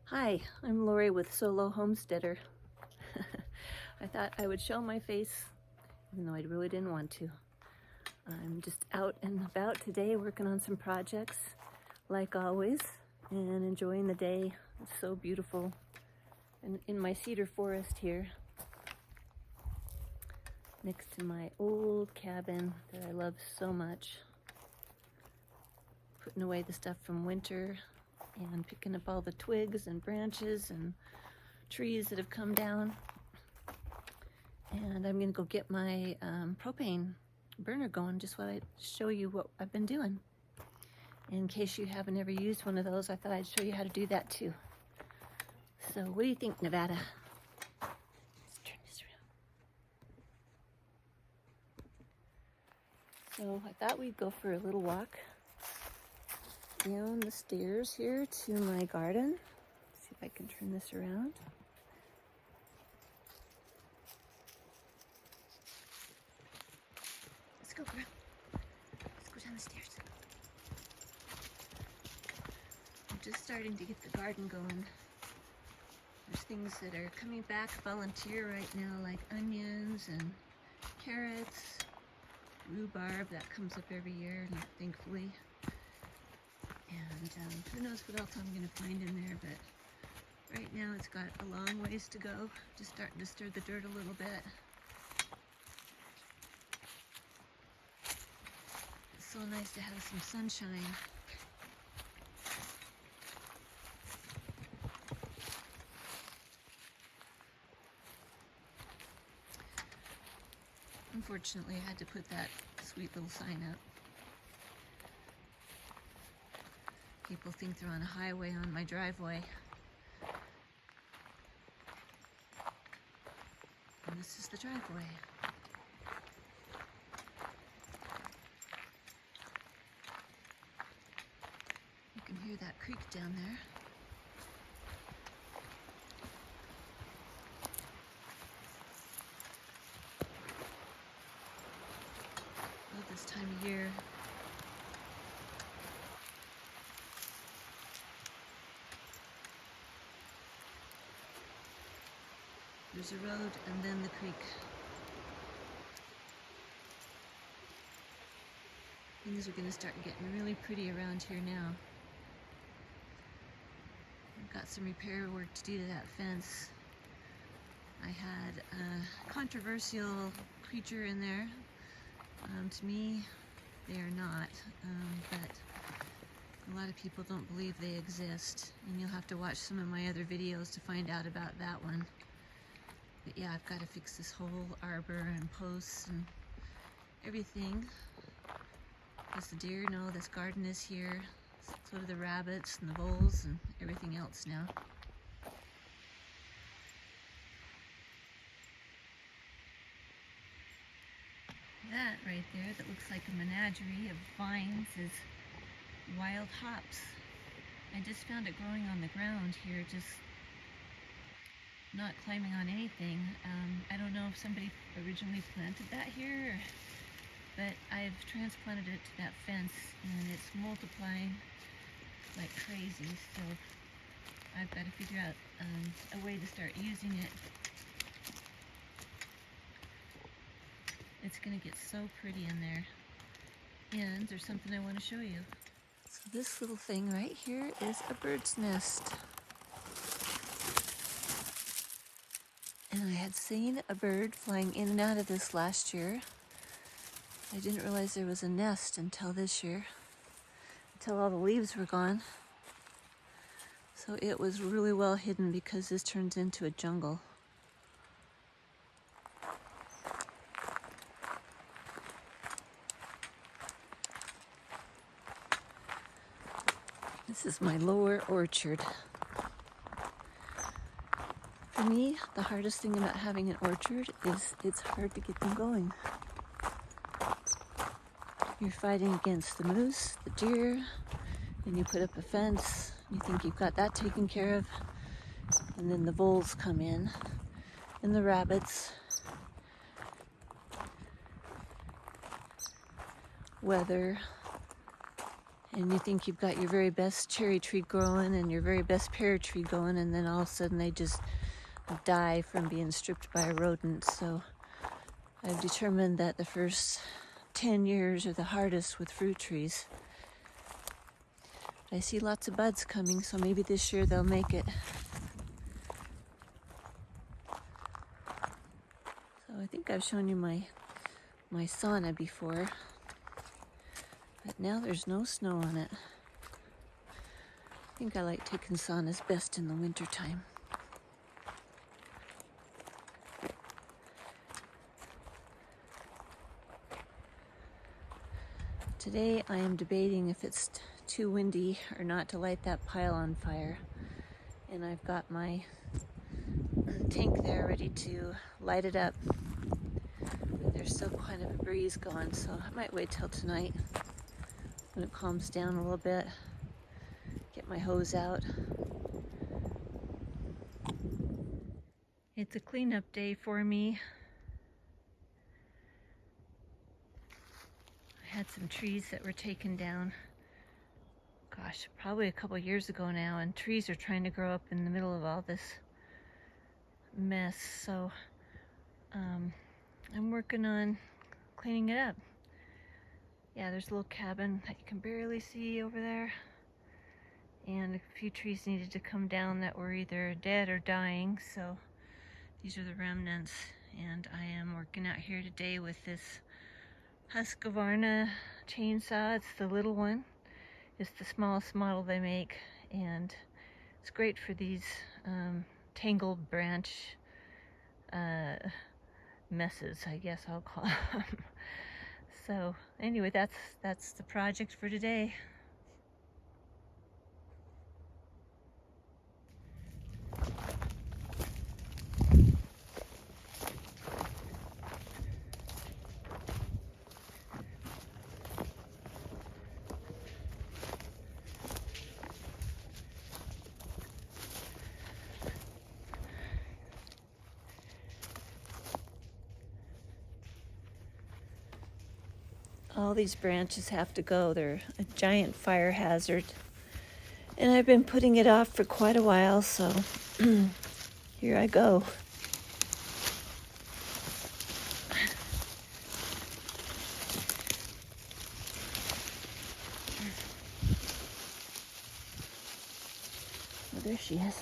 Hi, I'm Lori with Solo Homesteader. I thought I would show my face, even though I really didn't want to. I'm just out and about today working on some projects, like always, and enjoying the day. It's so beautiful. And in my cedar forest here, next to my old cabin that I love so much. Putting away the stuff from winter and picking up all the twigs and branches and trees that have come down. And I'm gonna go get my propane burner going. Just want to show you what I've been doing. In case you haven't ever used one of those, I thought I'd show you how to do that too. So what do you think, Nevada? Let's turn this around. So I thought we'd go for a little walk down the stairs here to my garden. See if I can turn this around. Let's go, girl. Let's go down the stairs. I'm just starting to get the garden going. There's things that are coming back volunteer right now, like onions and carrots, rhubarb that comes up every year, thankfully. And who knows what else I'm going to find in there, but right now it's got a long ways to go. Just starting to stir the dirt a little bit. It's so nice to have some sunshine. Unfortunately, I had to put that sweet little sign up. People think they're on a highway on my driveway. And this is the driveway. You can hear that creek down there. Love this time of year. There's a road and then the creek. Things are going to start getting really pretty around here now. I've got some repair work to do to that fence. I had a controversial creature in there. To me, they are not, but a lot of people don't believe they exist, and you'll have to watch some of my other videos to find out about that one. But yeah, I've got to fix this whole arbor and posts and everything. Because the deer know this garden is here, so do the rabbits and the voles and everything else now. That right there that looks like a menagerie of vines is wild hops. I just found it growing on the ground here, just not climbing on anything. I don't know if somebody originally planted that here, but I've transplanted it to that fence and it's multiplying like crazy, so I've got to figure out a way to start using it. It's going to get so pretty in there. And there's something I want to show you. So this little thing right here is a bird's nest. And I had seen a bird flying in and out of this last year. I didn't realize there was a nest until this year, until all the leaves were gone. So it was really well hidden because this turns into a jungle. This is my lower orchard. For me, the hardest thing about having an orchard is it's hard to get them going. You're fighting against the moose, the deer, and you put up a fence, you think you've got that taken care of, and then the voles come in, and the rabbits, weather, and you think you've got your very best cherry tree growing and your very best pear tree going, and then all of a sudden they just die from being stripped by a rodent. So I've determined that the first 10 years are the hardest with fruit trees. I see lots of buds coming, so maybe this year they'll make it. So I think I've shown you my sauna before, but now there's no snow on it. I think I like taking saunas best in the wintertime. Today I am debating if it's too windy or not to light that pile on fire. And I've got my tank there ready to light it up. But there's still quite a breeze going, so I might wait till tonight when it calms down a little bit. Get my hose out. It's a cleanup day for me. I had some trees that were taken down, gosh, probably a couple years ago now, and trees are trying to grow up in the middle of all this mess, so I'm working on cleaning it up. Yeah, there's a little cabin that you can barely see over there, and a few trees needed to come down that were either dead or dying, so these are the remnants. And I am working out here today with this Husqvarna chainsaw. It's the little one. It's the smallest model they make, and it's great for these tangled branch messes, I guess I'll call them. So anyway, that's the project for today. All these branches have to go. They're a giant fire hazard. And I've been putting it off for quite a while, so here I go. Oh, there she is.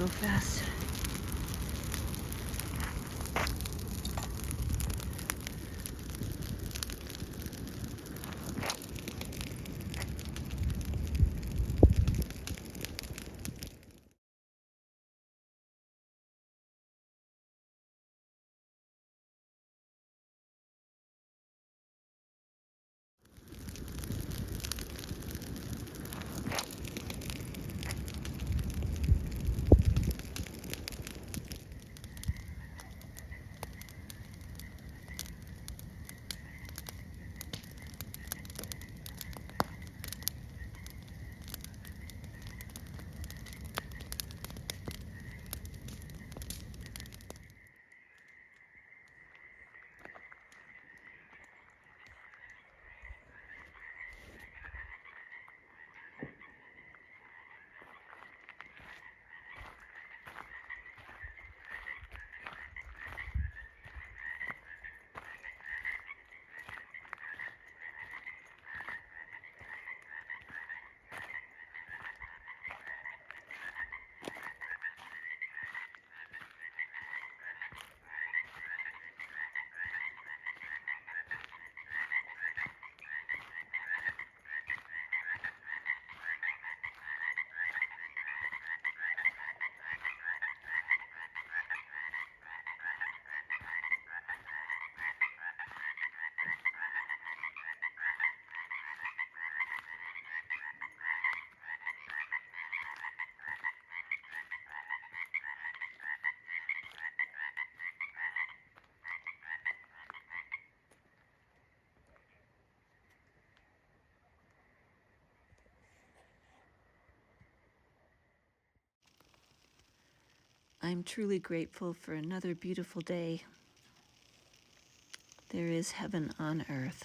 go fast. I'm truly grateful for another beautiful day. There is heaven on earth.